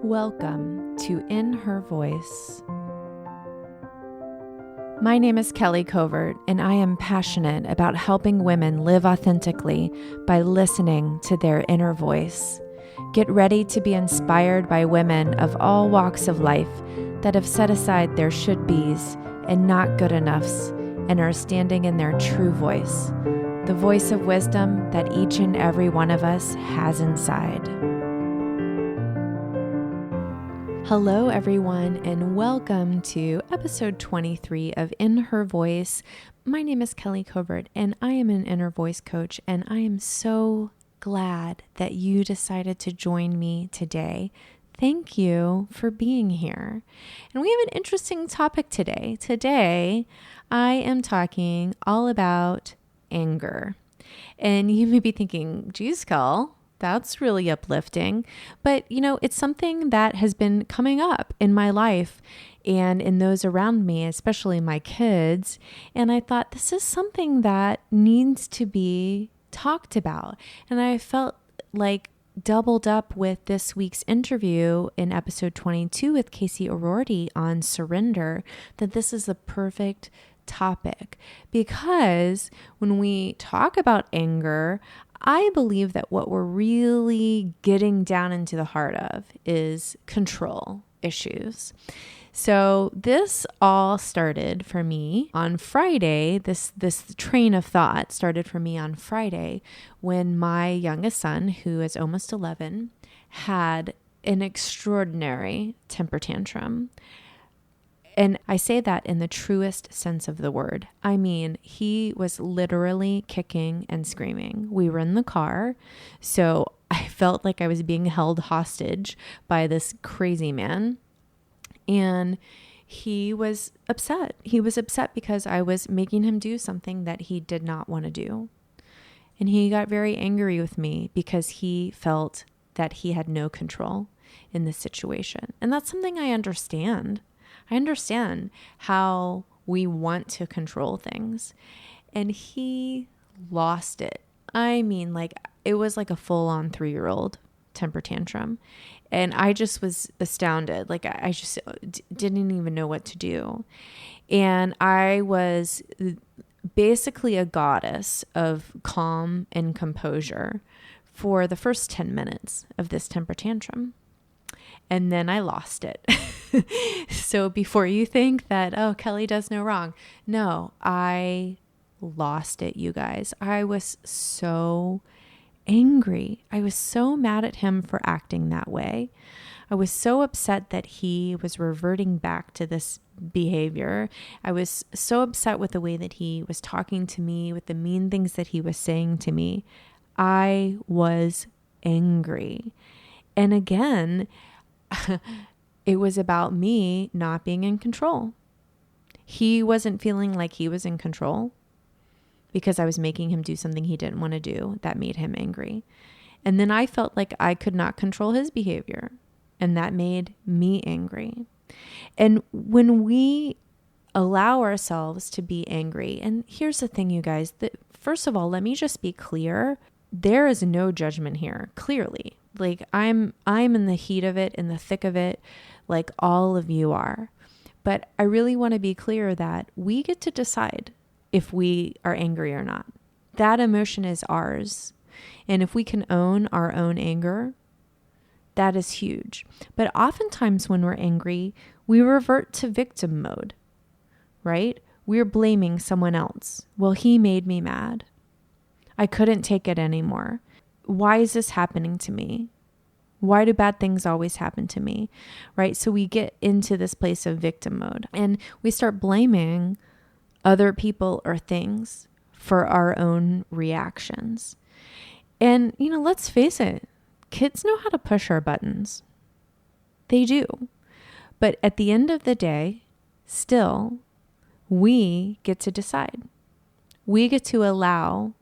Welcome to In Her Voice. My name is Kelly Covert, and I am passionate about helping women live authentically by listening to their inner voice. Get ready to be inspired by women of all walks of life that have set aside their should-bes and not good enoughs and are standing in their true voice, the voice of wisdom that each and every one of us has inside. Hello, everyone, and welcome to episode 23 of In Her Voice. My name is Kelly Covert, and I am an inner voice coach, and I am so glad that you decided to join me today. Thank you for being here. And we have an interesting topic today. Today, I am talking all about anger. And you may be thinking, geez, Kel, that's really uplifting. But, it's something that has been coming up in my life and in those around me, especially my kids. And I thought this is something that needs to be talked about. And I felt like doubled up with this week's interview in episode 22 with Casey O'Rourke on surrender, that this is the perfect topic. Because when we talk about anger, I believe that what we're really getting down into the heart of is control issues. So this all started for me on Friday. This train of thought started for me on Friday when my youngest son, who is almost 11, had an extraordinary temper tantrum. And I say that in the truest sense of the word. I mean, he was literally kicking and screaming. We were in the car, so I felt like I was being held hostage by this crazy man. And he was upset. He was upset because I was making him do something that he did not want to do. And he got very angry with me because he felt that he had no control in this situation. And that's something I understand. I understand how we want to control things. And he lost it. I mean, it was like a full-on 3-year-old temper tantrum. And I just was astounded. I just didn't even know what to do. And I was basically a goddess of calm and composure for the first 10 minutes of this temper tantrum. And then I lost it. So before you think that, oh, Kelly does no wrong. No, I lost it, you guys. I was so angry. I was so mad at him for acting that way. I was so upset that he was reverting back to this behavior. I was so upset with the way that he was talking to me, with the mean things that he was saying to me. I was angry. And again, it was about me not being in control. He wasn't feeling like he was in control because I was making him do something he didn't want to do that made him angry. And then I felt like I could not control his behavior, and that made me angry. And when we allow ourselves to be angry, and here's the thing, you guys, that first of all, let me just be clear. There is no judgment here, clearly. I'm in the heat of it, in the thick of it, like all of you are. But I really want to be clear that we get to decide if we are angry or not. That emotion is ours. And if we can own our own anger, that is huge. But oftentimes when we're angry, we revert to victim mode, right? We're blaming someone else. Well, he made me mad. I couldn't take it anymore. Why is this happening to me? Why do bad things always happen to me? Right? So we get into this place of victim mode and we start blaming other people or things for our own reactions. And, let's face it, kids know how to push our buttons. They do. But at the end of the day, still, we get to decide. We get to allow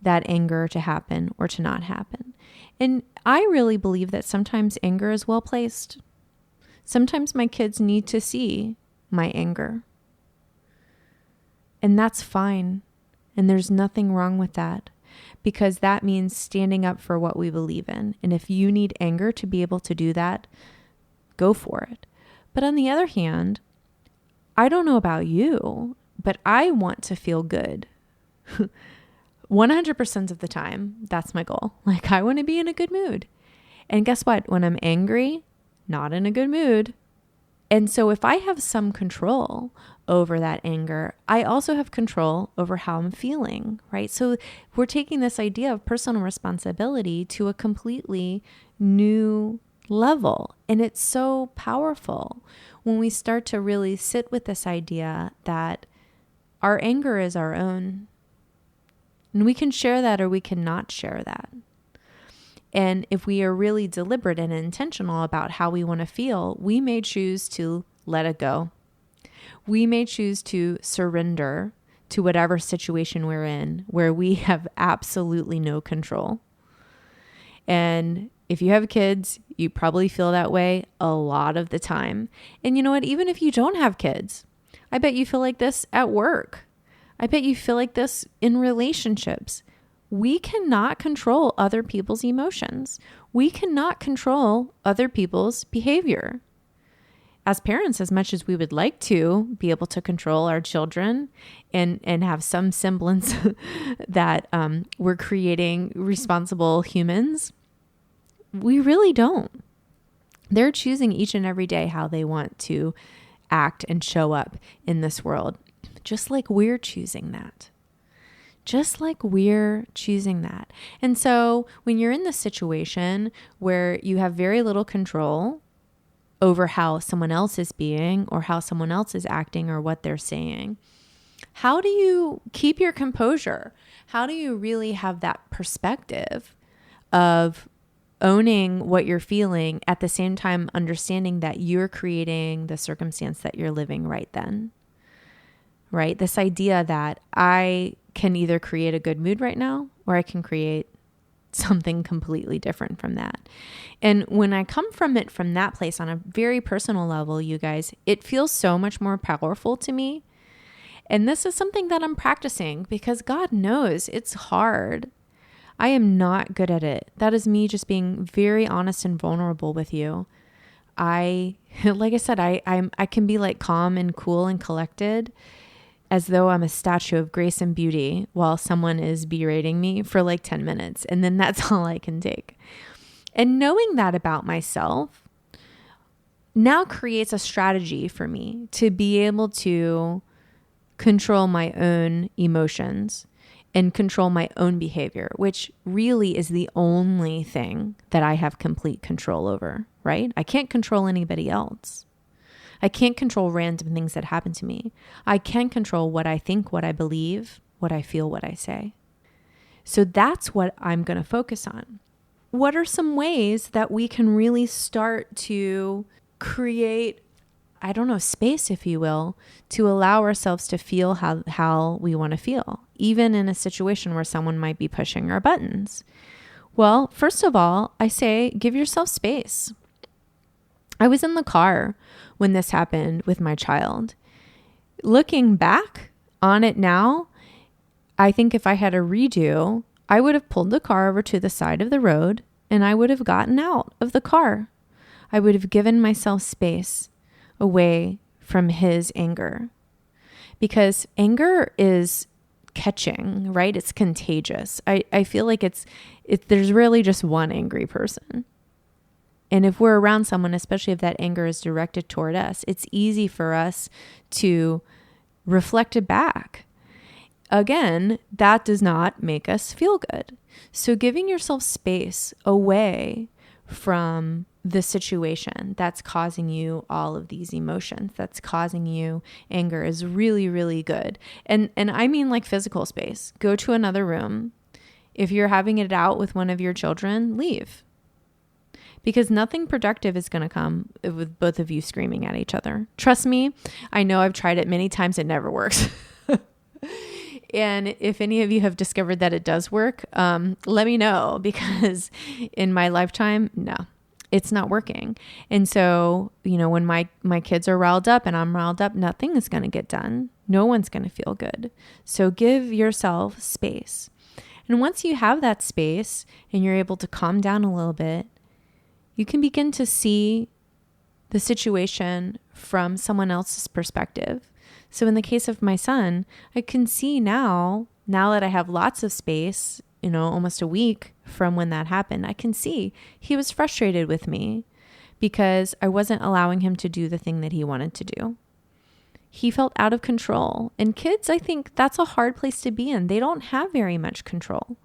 that anger to happen or to not happen. And I really believe that sometimes anger is well placed. Sometimes my kids need to see my anger. And that's fine. And there's nothing wrong with that. because that means standing up for what we believe in. And if you need anger to be able to do that, go for it. But on the other hand, I don't know about you, but I want to feel good. 100% of the time, that's my goal. Like, I want to be in a good mood. And guess what? When I'm angry, not in a good mood. And so if I have some control over that anger, I also have control over how I'm feeling, right? So we're taking this idea of personal responsibility to a completely new level. And it's so powerful when we start to really sit with this idea that our anger is our own. And we can share that or we cannot share that. And if we are really deliberate and intentional about how we want to feel, we may choose to let it go. We may choose to surrender to whatever situation we're in where we have absolutely no control. And if you have kids, you probably feel that way a lot of the time. And you know what? Even if you don't have kids, I bet you feel like this at work. I bet you feel like this in relationships. We cannot control other people's emotions. We cannot control other people's behavior. As parents, as much as we would like to be able to control our children and have some semblance that we're creating responsible humans, we really don't. They're choosing each and every day how they want to act and show up in this world, just like we're choosing that. Just like we're choosing that. And so when you're in this situation where you have very little control over how someone else is being or how someone else is acting or what they're saying, how do you keep your composure? How do you really have that perspective of owning what you're feeling at the same time understanding that you're creating the circumstance that you're living right then? Right? This idea that I can either create a good mood right now or I can create something completely different from that. And when I come from it from that place on a very personal level, you guys, it feels so much more powerful to me. And this is something that I'm practicing because God knows it's hard. I am not good at it. That is me just being very honest and vulnerable with you. Like I said, I can be like calm and cool and collected as though I'm a statue of grace and beauty while someone is berating me for like 10 minutes. And then that's all I can take. And knowing that about myself now creates a strategy for me to be able to control my own emotions and control my own behavior, which really is the only thing that I have complete control over, right? I can't control anybody else. I can't control random things that happen to me. I can control what I think, what I believe, what I feel, what I say. So that's what I'm going to focus on. What are some ways that we can really start to create, space, if you will, to allow ourselves to feel how we want to feel, even in a situation where someone might be pushing our buttons? Well, first of all, I say give yourself space. I was in the car when this happened with my child. Looking back on it now, I think if I had a redo, I would have pulled the car over to the side of the road and I would have gotten out of the car. I would have given myself space away from his anger, because anger is catching, right? It's contagious. I feel like there's really just one angry person. And if we're around someone, especially if that anger is directed toward us, it's easy for us to reflect it back. Again, that does not make us feel good. So giving yourself space away from the situation that's causing you all of these emotions, that's causing you anger, is really, really good. And I mean like physical space. Go to another room. If you're having it out with one of your children, leave. Because nothing productive is going to come with both of you screaming at each other. Trust me, I know I've tried it many times. It never works. And if any of you have discovered that it does work, let me know, because in my lifetime, no, it's not working. And so, when my kids are riled up and I'm riled up, nothing is going to get done. No one's going to feel good. So give yourself space. And once you have that space and you're able to calm down a little bit, you can begin to see the situation from someone else's perspective. So in the case of my son, I can see now that I have lots of space, almost a week from when that happened, I can see he was frustrated with me because I wasn't allowing him to do the thing that he wanted to do. He felt out of control. And kids, I think that's a hard place to be in. They don't have very much control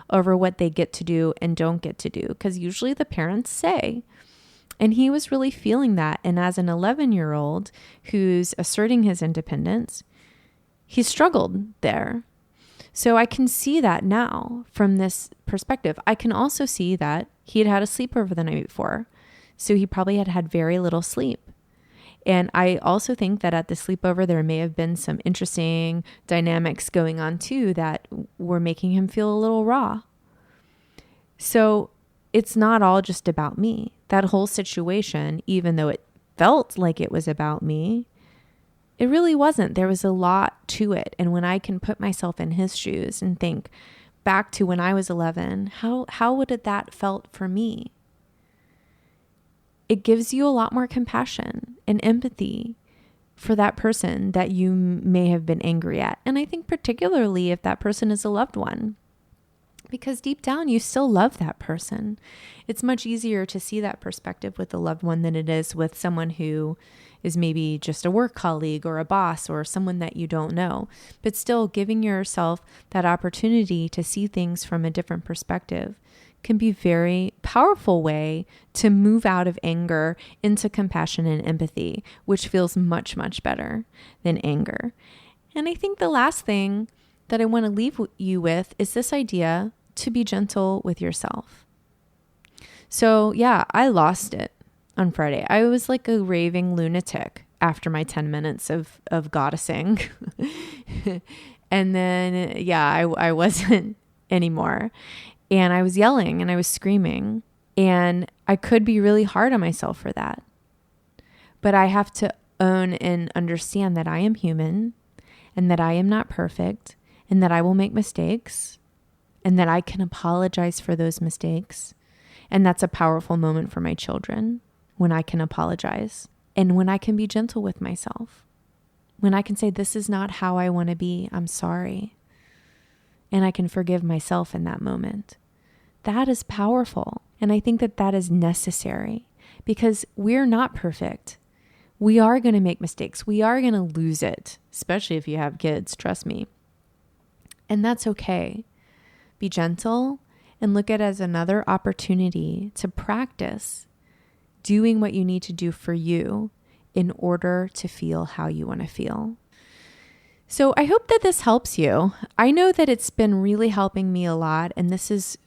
over what they get to do and don't get to do, because usually the parents say. And he was really feeling that. And as an 11-year-old who's asserting his independence, he struggled there. So I can see that now from this perspective. I can also see that he had had a sleepover the night before. So he probably had had very little sleep. And I also think that at the sleepover, there may have been some interesting dynamics going on too that were making him feel a little raw. So it's not all just about me. That whole situation, even though it felt like it was about me, it really wasn't. There was a lot to it. And when I can put myself in his shoes and think back to when I was 11, how would that felt for me? It gives you a lot more compassion and empathy for that person that you may have been angry at. And I think particularly if that person is a loved one, because deep down you still love that person. It's much easier to see that perspective with a loved one than it is with someone who is maybe just a work colleague or a boss or someone that you don't know. But still, giving yourself that opportunity to see things from a different perspective can be a very powerful way to move out of anger into compassion and empathy, which feels much, much better than anger. And I think the last thing that I want to leave you with is this idea to be gentle with yourself. So yeah, I lost it on Friday. I was like a raving lunatic after my 10 minutes of goddessing. And then, I wasn't anymore. And I was yelling and I was screaming, and I could be really hard on myself for that. But I have to own and understand that I am human and that I am not perfect and that I will make mistakes and that I can apologize for those mistakes. And that's a powerful moment for my children when I can apologize and when I can be gentle with myself, when I can say, this is not how I want to be. I'm sorry. And I can forgive myself in that moment. That is powerful. And I think that that is necessary because we're not perfect. We are going to make mistakes. We are going to lose it, especially if you have kids, trust me. And that's okay. Be gentle and look at it as another opportunity to practice doing what you need to do for you in order to feel how you want to feel. So I hope that this helps you. I know that it's been really helping me a lot, and this is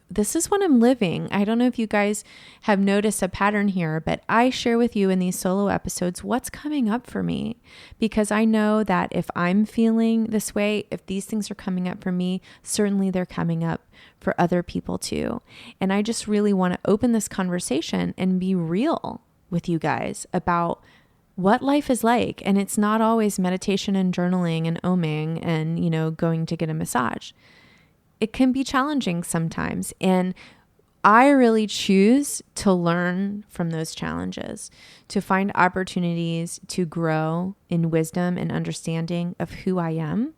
what I'm living. I don't know if you guys have noticed a pattern here, but I share with you in these solo episodes what's coming up for me, because I know that if I'm feeling this way, if these things are coming up for me, certainly they're coming up for other people too. And I just really want to open this conversation and be real with you guys about what life is like. And it's not always meditation and journaling and oming and, going to get a massage. It can be challenging sometimes. And I really choose to learn from those challenges, to find opportunities to grow in wisdom and understanding of who I am.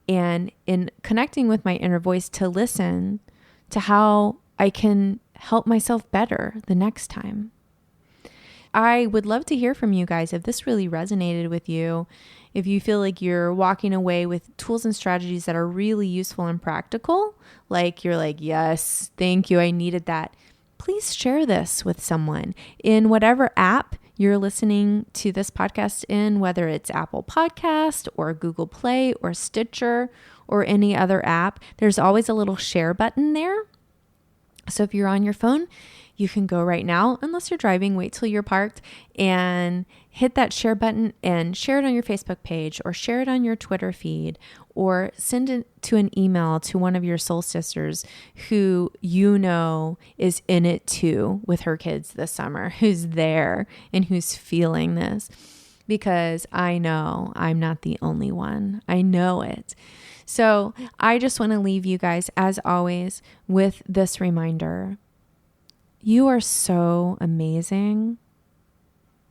And in connecting with my inner voice, to listen to how I can help myself better the next time. I would love to hear from you guys if this really resonated with you, if you feel like you're walking away with tools and strategies that are really useful and practical, like you're like, yes, thank you, I needed that. Please share this with someone in whatever app you're listening to this podcast in, whether it's Apple Podcast or Google Play or Stitcher or any other app. There's always a little share button there. So if you're on your phone, you can go right now, unless you're driving, wait till you're parked and hit that share button and share it on your Facebook page or share it on your Twitter feed or send it to an email to one of your soul sisters who you know is in it too with her kids this summer, who's there and who's feeling this, because I know I'm not the only one. I know it. So I just want to leave you guys, as always, with this reminder. You are so amazing.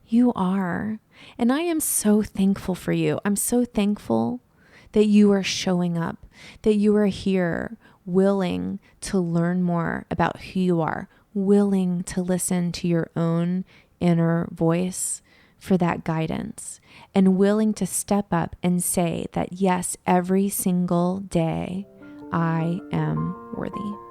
You are. And I am so thankful for you. I'm so thankful that you are showing up, that you are here, willing to learn more about who you are, willing to listen to your own inner voice for that guidance, and willing to step up and say that, yes, every single day I am worthy.